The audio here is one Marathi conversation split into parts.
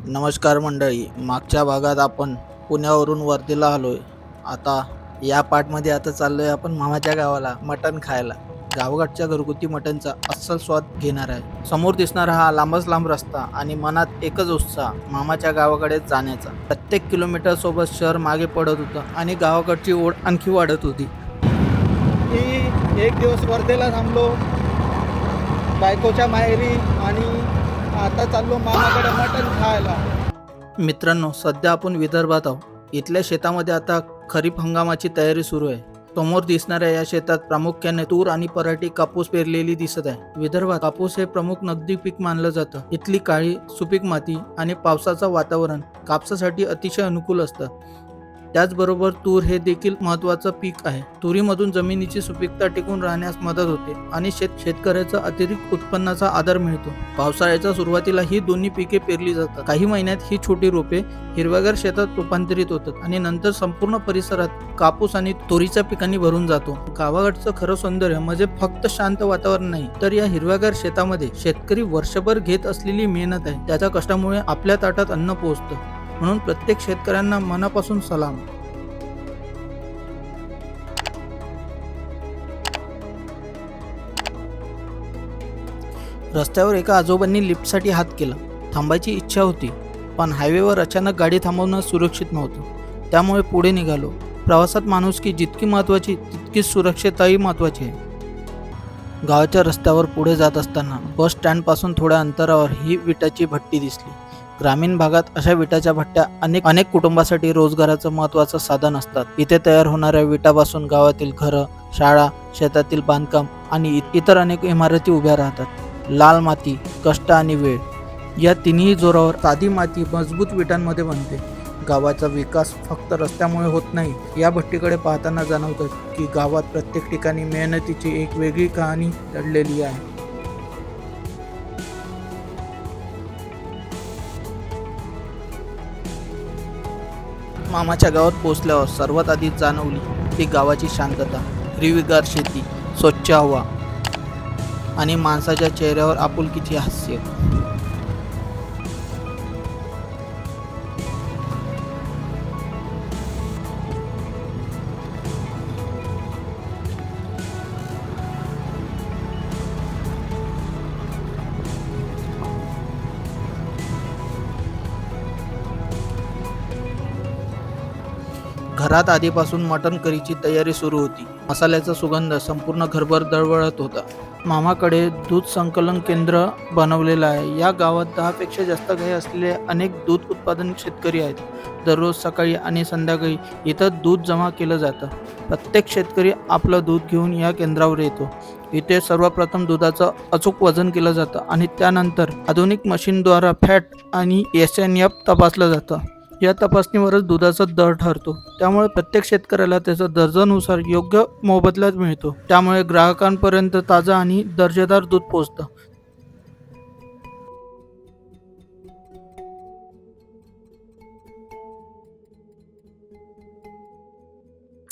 नमस्कार मंडळी. मागच्या भागात आपण पुण्यावरून वर्धेला आलोय. आता या पार्टमध्ये चाललोय आपण मामाच्या गावाला मटण खायला. गावाकडच्या घरगुती मटणचा अस्सल स्वाद घेणार आहे. समोर दिसणारा हा लांबच लांब रस्ता आणि मनात एकच उत्साह मामाच्या गावाकडे जाण्याचा. प्रत्येक किलोमीटर सोबत शहर मागे पडत होतं आणि गावाकडची ओढ आणखी वाढत होती. एक दिवस वर्धेला थांबलो बायकोच्या माहेरी आणि आता चाललो मामाकडे मटण खायला. मित्रांनो, सध्या आपण विदर्भात आहोत. इथल्या शेतामध्ये आता खरीप हंगामाची तयारी सुरू आहे. समोर दिसणाऱ्या या शेतात प्रामुख्याने तूर आणि पराठी कापूस पेरलेली दिसत आहे. विदर्भात कापूस हे प्रमुख नगदी पीक मानलं जातं. इथली काळी सुपीक माती आणि पावसाचं वातावरण कापसासाठी अतिशय अनुकूल असतं. त्याचबरोबर तूर हे देखील महत्त्वाचं पीक आहे. तुरीमधून जमिनीची सुपीकता टिकून राहण्यास मदत होते आणि शेतकऱ्याचा अतिरिक्त उत्पन्नाचा आधार मिळतो. पावसाळ्याच्या सुरुवातीला ही दोन्ही पिके पेरली जातात. काही महिन्यात ही छोटी रोपे हिरव्यागार शेतात रूपांतरित होतात आणि नंतर संपूर्ण परिसरात कापूस आणि तुरीच्या पिकांनी भरून जातो. गावाकडचं खरं सौंदर्य म्हणजे फक्त शांत वातावरण नाही, तर या हिरव्यागार शेतामध्ये शेतकरी वर्षभर घेत असलेली मेहनत आहे. त्याच्या कष्टामुळे आपल्या ताटात अन्न पोहोचतं. म्हणून प्रत्येक शेतकऱ्यांना मनापासून सलाम. रस्त्यावर एका आजोबांनी लिफ्टसाठी हात केला. थांबायची इच्छा होती, पण हायवेवर अचानक गाडी थांबवणं सुरक्षित नव्हतं. त्यामुळे पुढे निघालो. प्रवासात माणुसकी जितकी महत्त्वाची तितकीच सुरक्षितताही महत्त्वाची आहे. गावाच्या रस्त्यावर पुढे जात असताना बस स्टँडपासून थोड्या अंतरावर ही विटाची भट्टी दिसली. ग्रामीण भागात अशा विटाच्या भट्ट्या अनेक कुटुंबासाठी रोजगाराचं महत्त्वाचं साधन असतात. इथे तयार होणाऱ्या विटापासून गावातील घरं, शाळा, शेतातील बांधकाम आणि इतर अनेक इमारती उभ्या राहतात. लाल माती, कष्ट आणि वेळ या तिन्ही जोरावर साधी माती मजबूत विटांमध्ये बनते. गावाचा विकास फक्त रस्त्यामुळे होत नाही. या भट्टीकडे पाहताना जाणवतं की गावात प्रत्येक ठिकाणी मेहनतीची एक वेगळी कहाणी दडलेली आहे. मामाच्या गावात पोहोचल्यावर सर्वात आधी जाणवली ती गावाची शांतता. हिरवीगार शेती, स्वच्छ हवा आणि माणसाच्या चेहऱ्यावर आपुलकीचे हास्य. घरात आधीपासून मटण करीची तयारी सुरू होती. मसाल्याचा सुगंध संपूर्ण घरभर दळवळत होता. मामाकडे दूध संकलन केंद्र बनवलेलं आहे. या गावात 10 पेक्षा जास्त गायी असलेले अनेक दूध उत्पादन शेतकरी आहेत. दररोज सकाळी आणि संध्याकाळी इथं दूध जमा केलं जातं. प्रत्येक शेतकरी आपलं दूध घेऊन या केंद्रावर येतो. इथे सर्वप्रथम दुधाचं अचूक वजन केलं जातं आणि त्यानंतर आधुनिक मशीनद्वारे फॅट आणि SNF तपासलं जातं. या तपासणीवरच दुधाचा दर ठरतो. त्यामुळे प्रत्येक शेतकऱ्याला त्याच्या दर्जानुसार योग्य मोबदला मिळतो. त्यामुळे ग्राहकांपर्यंत ताजं आणि दर्जेदार दूध पोहोचतं.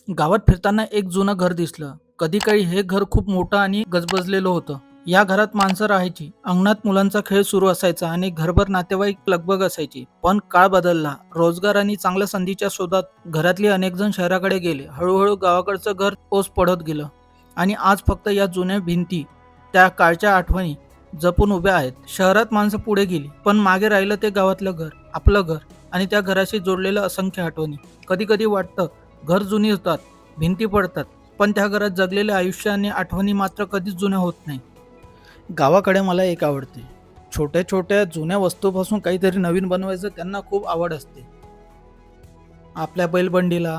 गावात फिरताना एक जुनं घर दिसलं. कधी काळी हे घर खूप मोठं आणि गजबजलेलं होतं. या घरात माणसं राहायची, अंगणात मुलांचा खेळ सुरू असायचा आणि घरभर नातेवाईक लगबग असायची. पण काळ बदलला. रोजगार आणि चांगल्या संधीच्या शोधात घरातले अनेक जण शहराकडे गेले. हळूहळू गावाकडचं घर ओस पडत गेलं आणि आज फक्त या जुन्या भिंती, त्या काळच्या आठवणी जपून उभ्या आहेत. शहरात माणसं पुढे गेली, पण मागे राहिलं ते गावातलं घर, आपलं घर आणि त्या घराशी जोडलेलं असंख्य आठवणी. कधी कधी वाटतं घर जुनी होतात, भिंती पडतात, पण त्या घरात जगलेले आयुष्य आणि आठवणी मात्र कधीच जुन्या होत नाही. गावाकडे मला एक आवडते. छोट्या छोट्या जुन्या वस्तूपासून काहीतरी नवीन बनवायचं त्यांना खूप आवड असते. आपल्या बैलबंडीला,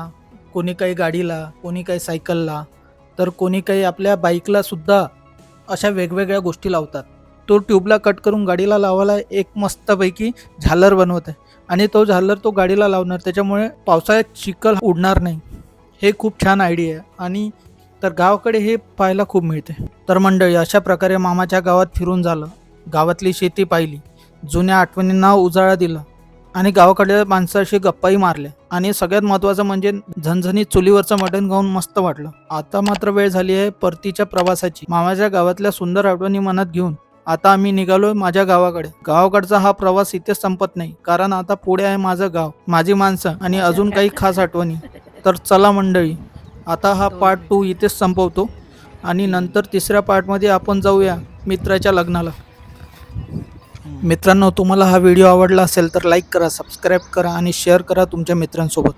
कोणी काही गाडीला, कोणी काही सायकलला, तर कोणी काही आपल्या बाईकला सुद्धा अशा वेगवेगळ्या गोष्टी लावतात. तो ट्यूबला कट करून गाडीला लावायला एक मस्तपैकी झालर बनवत आहे आणि तो झालर तो गाडीला लावणार, त्याच्यामुळे पावसाळ्यात चिखल उडणार नाही. हे खूप छान आयडिया आहे आणि तर गावाकडे हे पाहायला खूप मिळते. तर मंडळी, अशा प्रकारे मामाच्या गावात फिरून झालं. गावातली शेती पाहिली, जुन्या आठवणींना उजाळा दिला आणि गावाकडल्या माणसाशी गप्पाही मारल्या आणि सगळ्यात महत्त्वाचं म्हणजे झणझणीत चुलीवरचं मटण खाऊन मस्त वाटलं. आता मात्र वेळ झाली आहे परतीच्या प्रवासाची. मामाच्या गावातल्या सुंदर आठवणी मनात घेऊन आता आम्ही निघालोय माझ्या गावाकडे. गावाकडचा हा प्रवास इथेच संपत नाही, कारण आता पुढे आहे माझं गाव, माझी माणसं आणि अजून काही खास आठवणी. तर चला मंडळी, आता हा पार्ट 2 इथेच संपवतो आणि नंतर तिसऱ्या पार्टमध्ये आपण जाऊया मित्राच्या लग्नाला. मित्रांनो, तुम्हाला हा व्हिडिओ आवडला असेल तर लाईक करा, सबस्क्राईब करा आणि शेअर करा तुमच्या मित्रांसोबत.